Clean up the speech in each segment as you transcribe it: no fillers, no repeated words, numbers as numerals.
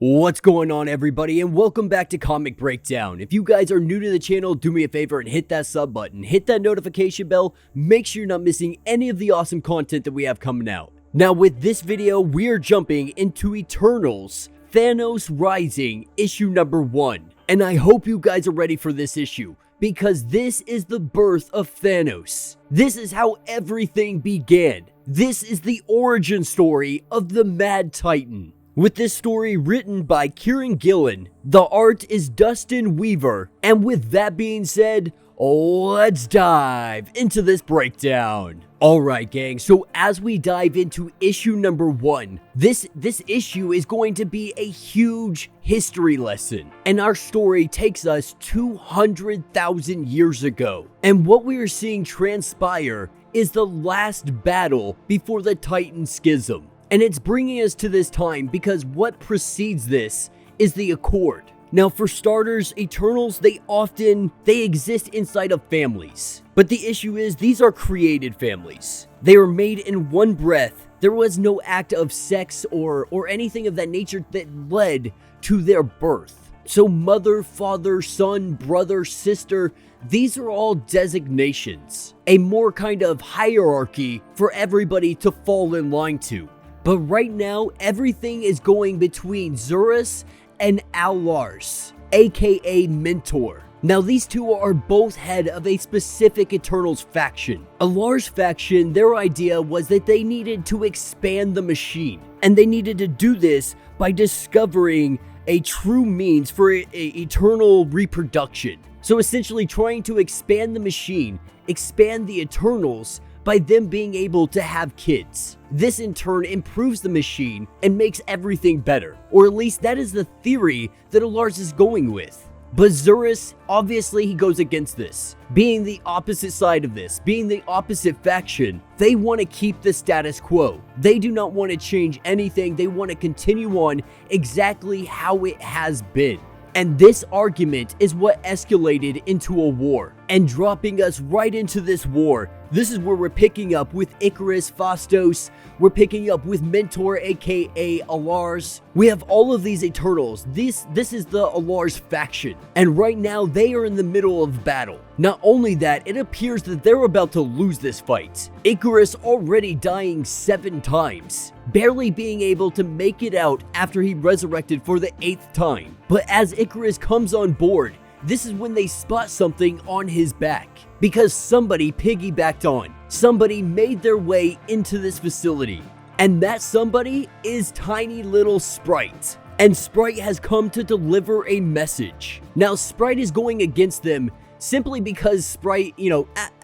What's going on, everybody, and welcome back to Comic Breakdown. If you guys are new to the channel, do me a favor and hit that sub button, hit that notification bell, make sure you're not missing any of the awesome content that we have coming out. Now, with this video, we are jumping into Eternals, Thanos Rising, issue number 1. And I hope you guys are ready for this issue, because this is the birth of Thanos. This is how everything began. This is the origin story of the Mad Titan. With this story written by Kieran Gillen, the art is Dustin Weaver, and with that being said, let's dive into this breakdown. Alright gang, so as we dive into issue number 1, this issue is going to be a huge history lesson, and our story takes us 200,000 years ago, and what we are seeing transpire is the last battle before the Titan Schism. And it's bringing us to this time because what precedes this is the Accord. Now, for starters, Eternals, they exist inside of families. But the issue is, these are created families. They are made in one breath. There was no act of sex or anything of that nature that led to their birth. So mother, father, son, brother, sister, these are all designations. A more kind of hierarchy for everybody to fall in line to. But right now, everything is going between Zurus and Al-Lars, aka Mentor. Now, these two are both head of a specific Eternals faction. Al-Lars faction, their idea was that they needed to expand the machine, and they needed to do this by discovering a true means for eternal reproduction. So essentially trying to expand the machine, expand the Eternals, by them being able to have kids. This in turn improves the machine and makes everything better. Or at least that is the theory that Al-Lars is going with. But Zurus, obviously he goes against this. Being the opposite side of this, being the opposite faction, they want to keep the status quo. They do not want to change anything. They want to continue on exactly how it has been. And this argument is what escalated into a war. And dropping us right into this war, this is where we're picking up with Icarus, Phastos, we're picking up with Mentor, aka Al-Lars. We have all of these Eternals. This is the Al-Lars faction. And right now, they are in the middle of battle. Not only that, it appears that they're about to lose this fight. Icarus already dying 7 times, barely being able to make it out after he resurrected for the 8th time. But as Icarus comes on board, this is when they spot something on his back, because somebody piggybacked on. Somebody made their way into this facility, and that somebody is tiny little Sprite. And Sprite has come to deliver a message. Now, Sprite is going against them simply because Sprite,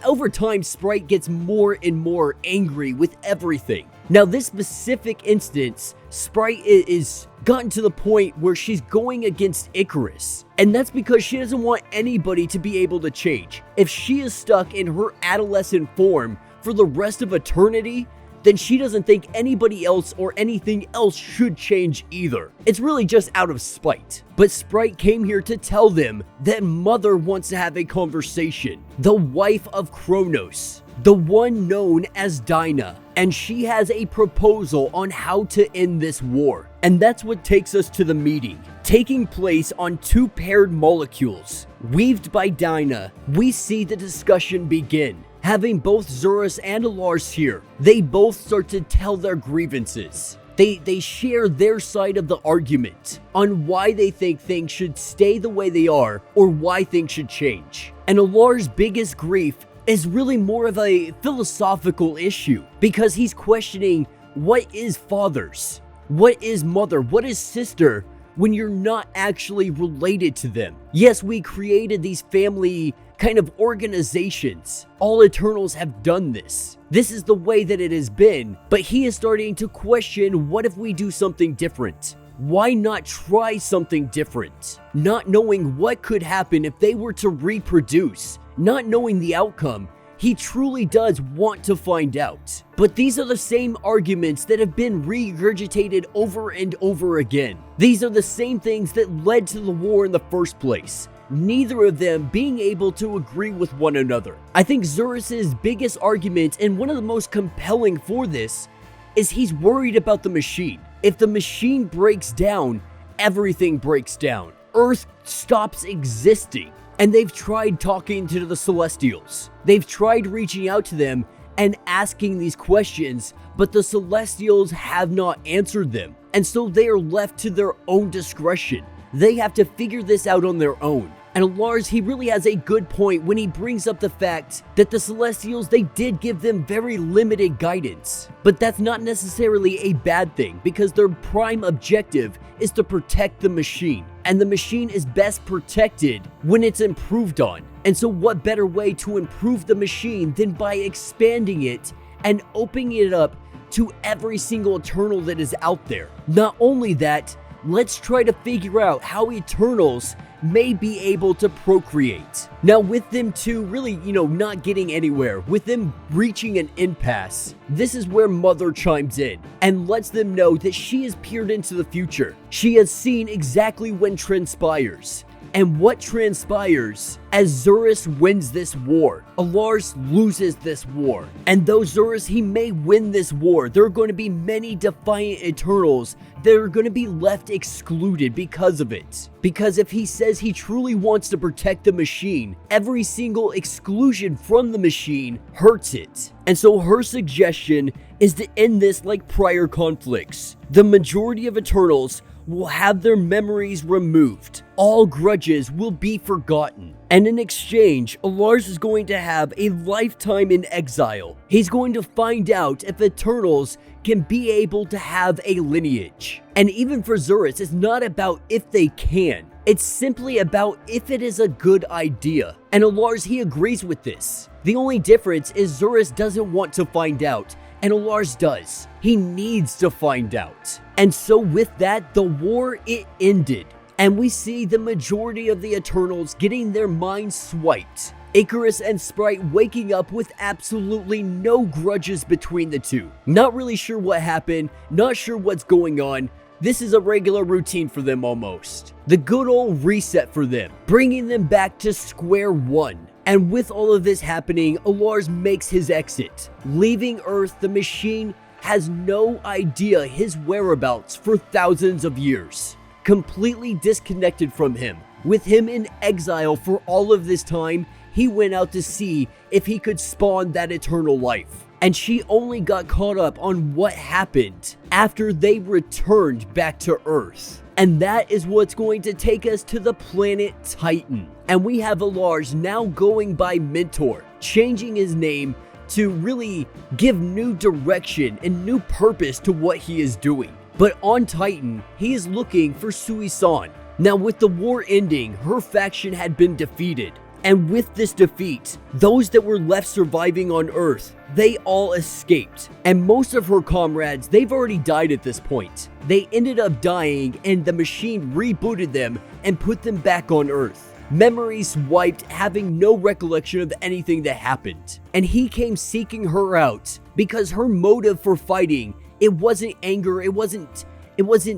over time, Sprite gets more and more angry with everything. Now, this specific instance, Sprite is gotten to the point where she's going against Icarus. And that's because she doesn't want anybody to be able to change. If she is stuck in her adolescent form for the rest of eternity, then she doesn't think anybody else or anything else should change either. It's really just out of spite. But Sprite came here to tell them that Mother wants to have a conversation. The wife of Kronos, the one known as Dinah, and she has a proposal on how to end this war. And that's what takes us to the meeting, taking place on 2 paired molecules. Weaved by Dinah, we see the discussion begin. Having both Zurus and Al-Lars here, they both start to tell their grievances. They share their side of the argument on why they think things should stay the way they are or why things should change. And Al-Lars' biggest grief is really more of a philosophical issue, because he's questioning, what is fathers? What is mother? What is sister when you're not actually related to them? Yes, we created these family kind of organizations. All Eternals have done this. This is the way that it has been, but he is starting to question, what if we do something different? Why not try something different? Not knowing what could happen if they were to reproduce, not knowing the outcome, he truly does want to find out. But these are the same arguments that have been regurgitated over and over again. These are the same things that led to the war in the first place. Neither of them being able to agree with one another. I think Zurus' biggest argument, and one of the most compelling for this, is he's worried about the machine. If the machine breaks down, everything breaks down. Earth stops existing. And they've tried talking to the Celestials. They've tried reaching out to them and asking these questions, but the Celestials have not answered them. And so they are left to their own discretion. They have to figure this out on their own. And Lars, he really has a good point when he brings up the fact that the Celestials, they did give them very limited guidance. But that's not necessarily a bad thing, because their prime objective is to protect the machine. And the machine is best protected when it's improved on. And so what better way to improve the machine than by expanding it and opening it up to every single Eternal that is out there. Not only that, let's try to figure out how Eternals may be able to procreate. Now, with them two really, not getting anywhere, with them reaching an impasse, this is where Mother chimes in and lets them know that she has peered into the future. She has seen exactly when transpires. And what transpires as Zurus wins this war. Alars loses this war. And though Zurus, he may win this war, there are going to be many defiant Eternals that are going to be left excluded because of it. Because if he says he truly wants to protect the machine, every single exclusion from the machine hurts it. And so her suggestion is to end this like prior conflicts. The majority of Eternals will have their memories removed. All grudges will be forgotten. And in exchange, Alars is going to have a lifetime in exile. He's going to find out if Eternals can be able to have a lineage. And even for Zurus, it's not about if they can. It's simply about if it is a good idea. And Alars, he agrees with this. The only difference is Zurus doesn't want to find out, and Alars does. He needs to find out. And so with that, the war, it ended. And we see the majority of the Eternals getting their minds swiped. Icarus and Sprite waking up with absolutely no grudges between the two. Not really sure what happened, not sure what's going on. This is a regular routine for them almost. The good old reset for them, bringing them back to square one. And with all of this happening, Alars makes his exit. Leaving Earth, the machine has no idea his whereabouts for thousands of years. Completely disconnected from him. With him in exile for all of this time, he went out to see if he could spawn that eternal life. And she only got caught up on what happened after they returned back to Earth. And that is what's going to take us to the planet Titan. And we have Alars now going by Mentor, changing his name to really give new direction and new purpose to what he is doing. But on Titan, he is looking for Sui-san. Now with the war ending, her faction had been defeated. And with this defeat, those that were left surviving on Earth, they all escaped. And most of her comrades, they've already died at this point. They ended up dying and the machine rebooted them and put them back on Earth. Memories wiped, having no recollection of anything that happened. And he came seeking her out because her motive for fighting, it wasn't anger, it wasn't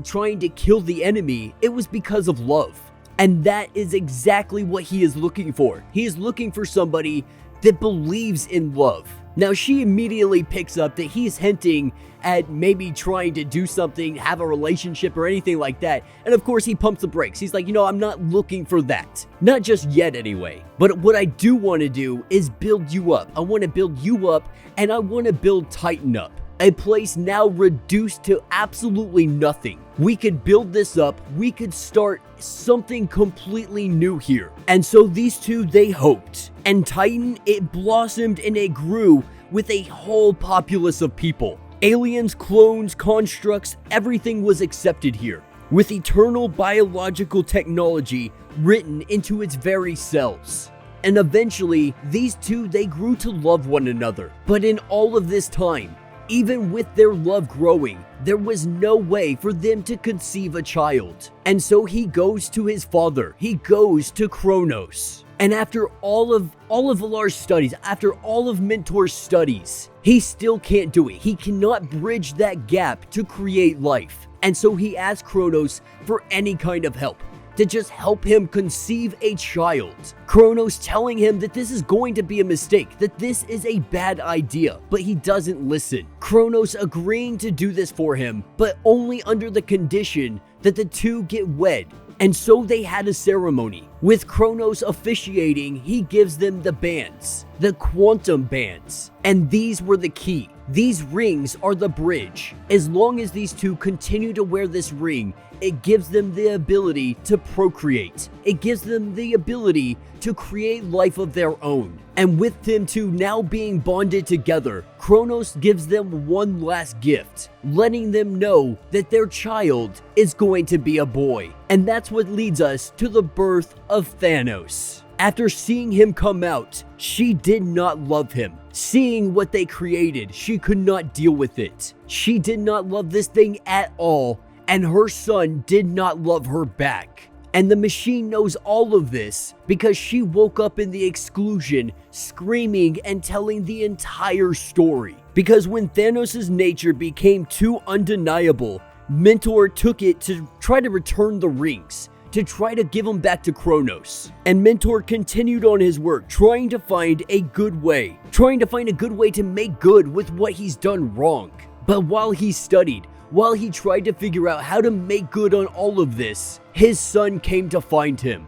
trying to kill the enemy, it was because of love. And that is exactly what he is looking for. He is looking for somebody that believes in love. Now she immediately picks up that he's hinting at maybe trying to do something, have a relationship or anything like that. And of course he pumps the brakes. He's like, I'm not looking for that. Not just yet anyway. But what I do want to do is build you up. I want to build you up and I want to build Titan up. A place now reduced to absolutely nothing. We could build this up, we could start something completely new here. And so these two, they hoped. And Titan, it blossomed and it grew with a whole populace of people. Aliens, clones, constructs, everything was accepted here. With eternal biological technology written into its very cells. And eventually, these two, they grew to love one another. But in all of this time, even with their love growing, there was no way for them to conceive a child. And so he goes to his father. He goes to Kronos. And after all of Alar's studies, after all of Mentor's studies, he still can't do it. He cannot bridge that gap to create life. And so he asks Kronos for any kind of help, to just help him conceive a child. Kronos telling him that this is going to be a mistake, that this is a bad idea, but he doesn't listen. Kronos agreeing to do this for him, but only under the condition that the two get wed. And so they had a ceremony. With Kronos officiating, he gives them the bands, the quantum bands. And these were the key. These rings are the bridge. As long as these two continue to wear this ring, it gives them the ability to procreate. It gives them the ability to create life of their own. And with them two now being bonded together, Kronos gives them one last gift, letting them know that their child is going to be a boy. And that's what leads us to the birth of Thanos. After seeing him come out, she did not love him. Seeing what they created, she could not deal with it. She did not love this thing at all, and her son did not love her back. And the machine knows all of this because she woke up in the exclusion, screaming and telling the entire story. Because when Thanos' nature became too undeniable, Mentor took it to try to return the rings, to try to give them back to Kronos. And Mentor continued on his work, trying to find a good way to make good with what he's done wrong. But while he studied, while he tried to figure out how to make good on all of this, his son came to find him.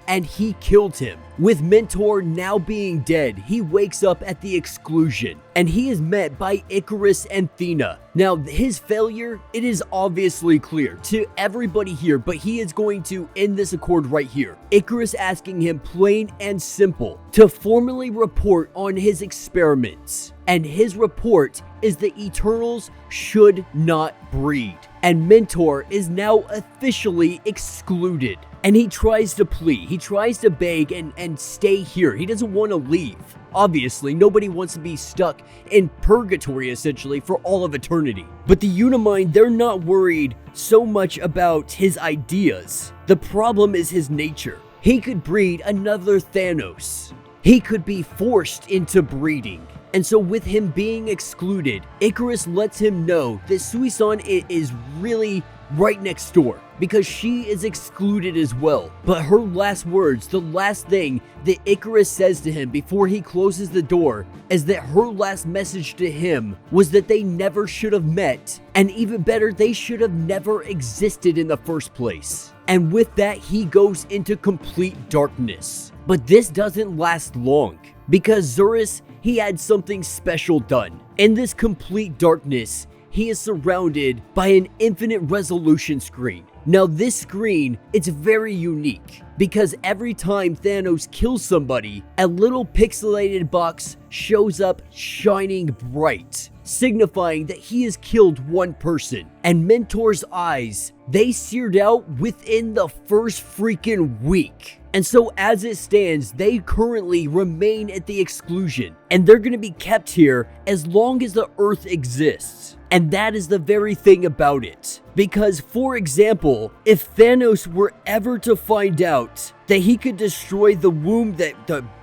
And he killed him. With Mentor now being dead, he wakes up at the exclusion, and he is met by Icarus and Thena. Now, his failure, it is obviously clear to everybody here, but he is going to end this accord right here. Icarus asking him plain and simple to formally report on his experiments. And his report is that Eternals should not breed. And Mentor is now officially excluded. And he tries to plead, he tries to beg and stay here. He doesn't want to leave. Obviously, nobody wants to be stuck in purgatory, essentially, for all of eternity. But the Unimind, they're not worried so much about his ideas. The problem is his nature. He could breed another Thanos. He could be forced into breeding. And so with him being excluded, Icarus lets him know that Suisan is really right next door, because she is excluded as well. But her last words, the last thing that Icarus says to him before he closes the door, is that her last message to him was that they never should have met, and even better, they should have never existed in the first place. And with that, he goes into complete darkness. But this doesn't last long, because Zurus, he had something special done. In this complete darkness, he is surrounded by an infinite resolution screen. Now this screen, it's very unique because every time Thanos kills somebody, a little pixelated box shows up shining bright, signifying that he has killed one person. And Mentor's eyes, they seared out within the first freaking week. And so as it stands, they currently remain at the exclusion, and they're going to be kept here as long as the Earth exists. And that is the very thing about it. Because, for example, if Thanos were ever to find out that he could destroy the womb that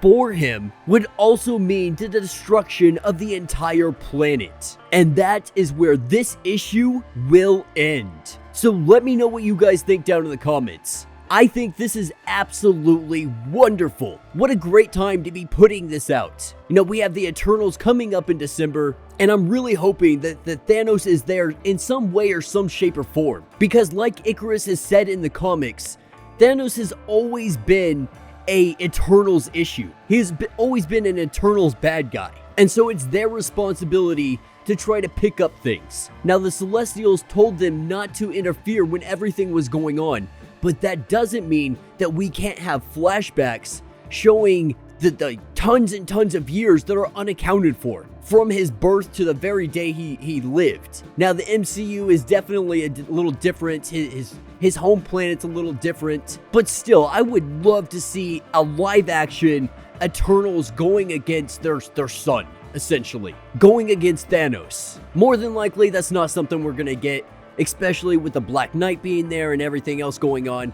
bore him, would also mean the destruction of the entire planet. And that is where this issue will end. So let me know what you guys think down in the comments. I think this is absolutely wonderful. What a great time to be putting this out. You know, we have the Eternals coming up in December, and I'm really hoping that Thanos is there in some way or some shape or form. Because like Icarus has said in the comics, Thanos has always been a Eternals issue. He's always been an Eternals bad guy. And so it's their responsibility to try to pick up things. Now the Celestials told them not to interfere when everything was going on, but that doesn't mean that we can't have flashbacks showing the tons and tons of years that are unaccounted for, from his birth to the very day he lived. Now the MCU is definitely a little different, his home planet's a little different, but still, I would love to see a live action Eternals going against their son, essentially. Going against Thanos. More than likely, that's not something we're gonna get, especially with the Black Knight being there and everything else going on.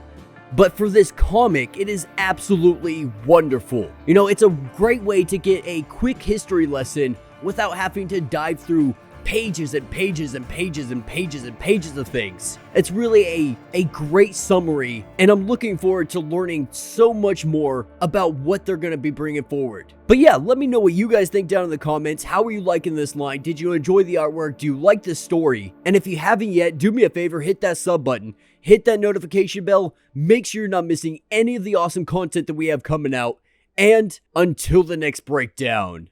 But for this comic, it is absolutely wonderful. You know, it's a great way to get a quick history lesson without having to dive through pages and pages and pages and pages and pages of things. It's really a great summary, and I'm looking forward to learning so much more about what they're going to be bringing forward. But yeah, let me know what you guys think down in the comments. How are you liking this line? Did you enjoy the artwork? Do you like the story? And if you haven't yet, do me a favor, hit that sub button, hit that notification bell, make sure you're not missing any of the awesome content that we have coming out, and until the next breakdown.